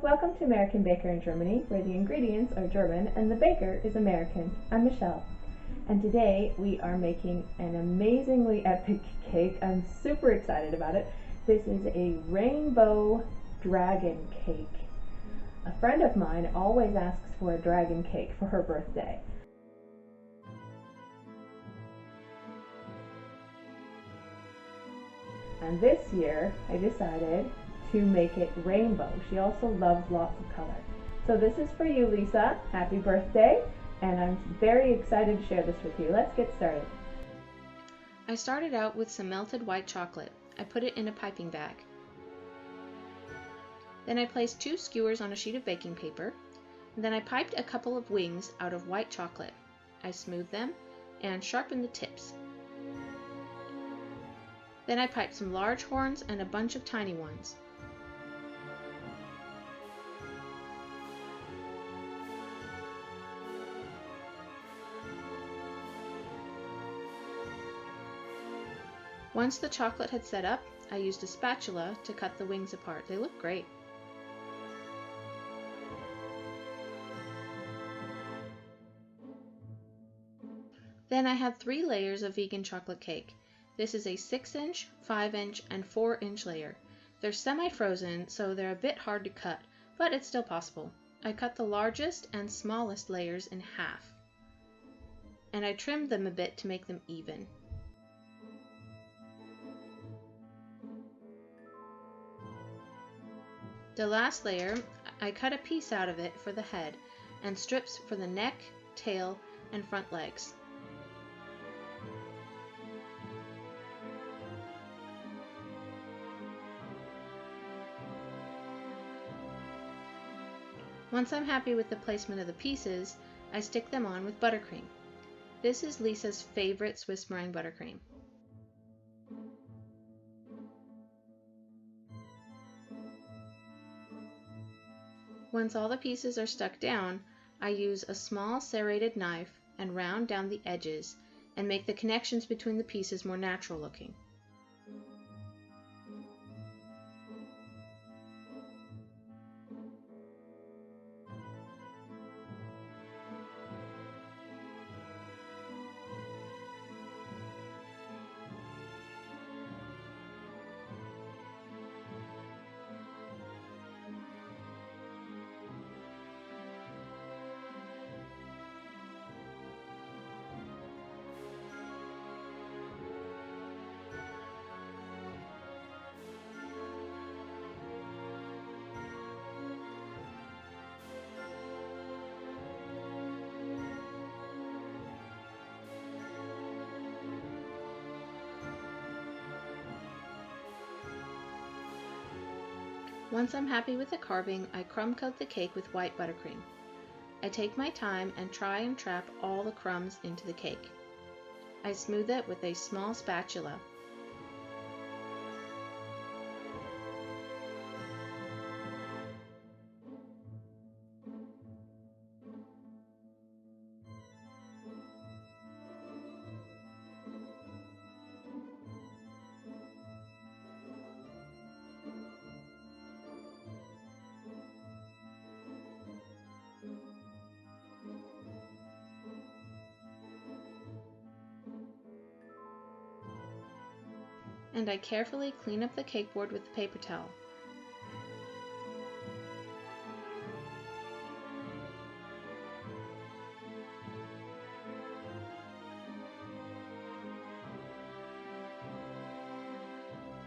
welcome to American Baker in Germany, where the ingredients are German and the baker is American. I'm Michelle, and today we are making an amazingly epic cake. I'm super excited about it. This is a rainbow dragon cake. A friend of mine always asks for a dragon cake for her birthday. And this year I decided to make it rainbow. She also loves lots of color. So this is for you, Lisa. Happy birthday, and I'm very excited to share this with you. Let's get started. I started out with some melted white chocolate. I put it in a piping bag. Then I placed 2 skewers on a sheet of baking paper. And then I piped a couple of wings out of white chocolate. I smoothed them and sharpened the tips. Then I piped some large horns and a bunch of tiny ones. Once the chocolate had set up, I used a spatula to cut the wings apart. They look great. Then I had 3 layers of vegan chocolate cake. This is a 6-inch, 5-inch, and 4-inch layer. They're semi-frozen, so they're a bit hard to cut, but it's still possible. I cut the largest and smallest layers in half, and I trimmed them a bit to make them even. The last layer, I cut a piece out of it for the head and strips for the neck, tail, and front legs. Once I'm happy with the placement of the pieces, I stick them on with buttercream. This is Lisa's favorite Swiss meringue buttercream. Once all the pieces are stuck down, I use a small serrated knife and round down the edges and make the connections between the pieces more natural looking. Once I'm happy with the carving, I crumb coat the cake with white buttercream. I take my time and try and trap all the crumbs into the cake. I smooth it with a small spatula. And I carefully clean up the cake board with the paper towel.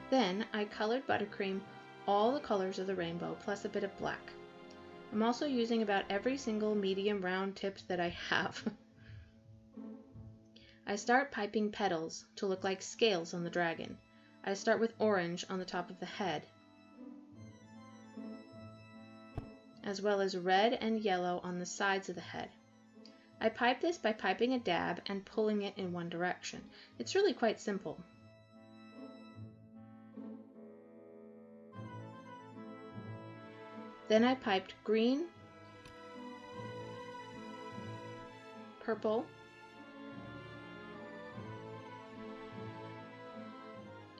Then I colored buttercream all the colors of the rainbow plus a bit of black. I'm also using about every single medium round tip that I have. I start piping petals to look like scales on the dragon. I start with orange on the top of the head, as well as red and yellow on the sides of the head. I pipe this by piping a dab and pulling it in one direction. It's really quite simple. Then I piped green, purple,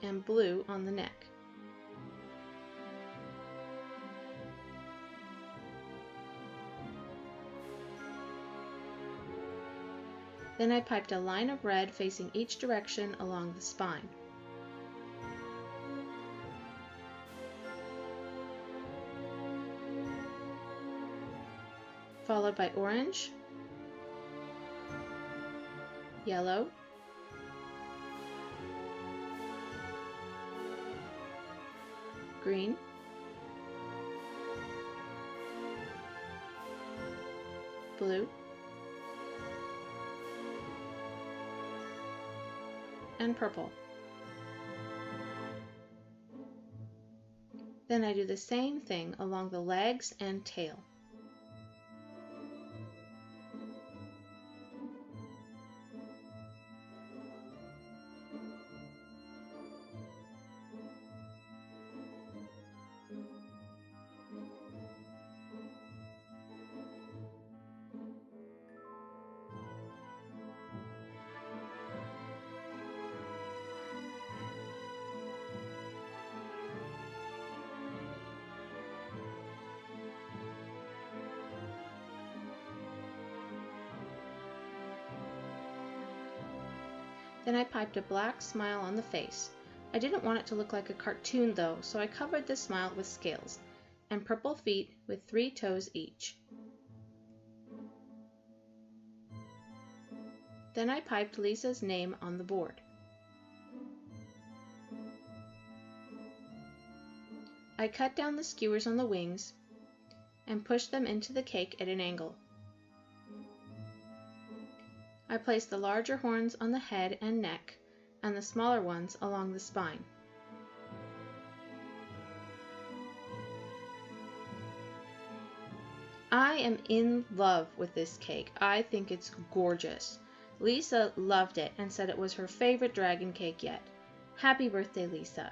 and blue on the neck. Then I piped a line of red facing each direction along the spine. Followed by orange, yellow, green, blue, and purple. Then I do the same thing along the legs and tail. Then I piped a black smile on the face. I didn't want it to look like a cartoon though, so I covered the smile with scales, and purple feet with 3 toes each. Then I piped Lisa's name on the board. I cut down the skewers on the wings and pushed them into the cake at an angle. I placed the larger horns on the head and neck, and the smaller ones along the spine. I am in love with this cake. I think it's gorgeous. Lisa loved it and said it was her favorite dragon cake yet. Happy birthday, Lisa.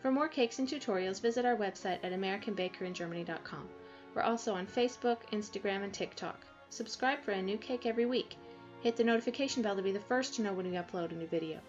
For more cakes and tutorials, visit our website at AmericanBakerInGermany.com. We're also on Facebook, Instagram, and TikTok. Subscribe for a new cake every week. Hit the notification bell to be the first to know when we upload a new video.